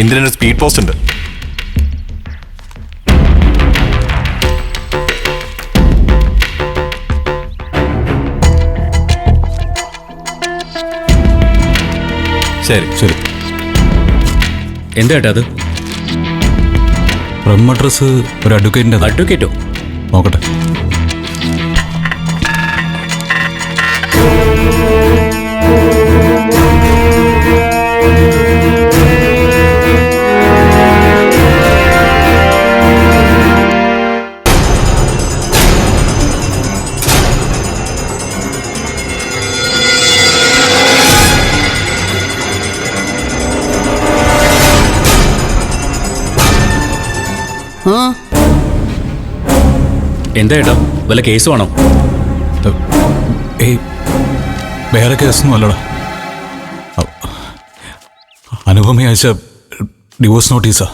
ഇന്ദ്രന് speed post ഉണ്ട്. ശരി ശരി. എന്താ ഏട്ടാ അത്? റം അഡ്രസ് ഒരു അഡ്വക്കേറ്റിൻ്റെ. അഡ്വക്കേറ്റോ? നോക്കട്ടെ. എന്താ ഏട്ടാ, വല്ല കേസ് വേണോ? ഏയ്, വേറെ കേസൊന്നും അല്ലടാ. അനുപമ അയച്ച ഡിവോഴ്സ് നോട്ടീസാ.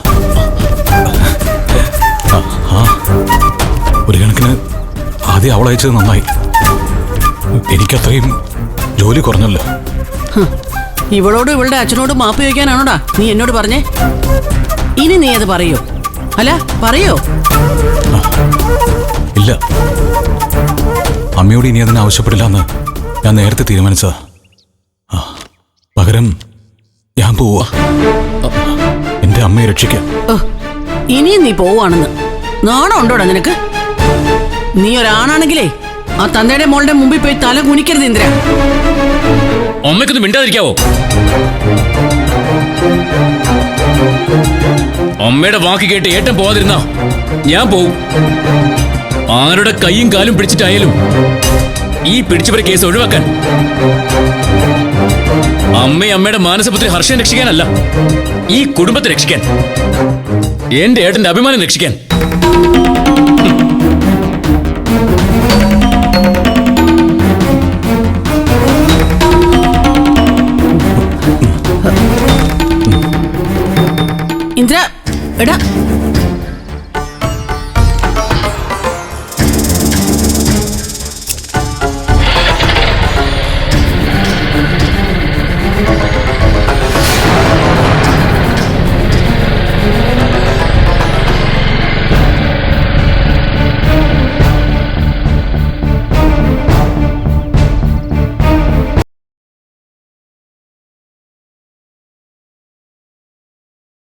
ഒരു കണക്കിന് ആദ്യം അവൾ അയച്ചത് നന്നായി. എനിക്കത്രയും ജോലി കുറഞ്ഞല്ലോ. ഇവളോട് ഇവളുടെ അച്ഛനോട് മാപ്പ് ചോദിക്കാനാണോടാ നീ എന്നോട് പറഞ്ഞേ? ഇനി നീ അത് പറയോ? അല്ല, പറയോ? ഇല്ല, അമ്മയോട് ഇനി അതിന് ആവശ്യപ്പെടില്ല എന്ന് ഞാൻ നേരത്തെ തീരുമാനിച്ചതാ. പകരം ഞാൻ പോവാ എന്റെ അമ്മയെ രക്ഷിക്കാൻ. ഇനിയും നീ പോവാണെന്ന് നാണം ഉണ്ടോടാ നിനക്ക്? നീ ഒരാണാണെങ്കിലേ ആ തന്തയുടെ മോളുടെ മുമ്പിൽ പോയി തല കുനിക്കരുത് ഇന്ദ്ര. അമ്മയ്ക്കൊന്ന് മിണ്ടാതിരിക്കാവോ? അമ്മയുടെ വാക്ക് കേട്ട് ഏട്ടൻ പോവാതിരുന്നാ ഞാൻ പോവും. ആരുടെ കൈയും കാലും പിടിച്ചിട്ടായാലും ഈ പിടിച്ചവരെ കേസ് ഒഴിവാക്കാൻ. അമ്മയെ അമ്മയുടെ മാനസപുത്രി ഹർഷനെ രക്ഷിക്കാനല്ല, ഈ കുടുംബത്തെ രക്ഷിക്കാൻ, എന്റെ ഏട്ടന്റെ അഭിമാനം രക്ഷിക്കാൻ. ഇന്ദ്ര, എടാ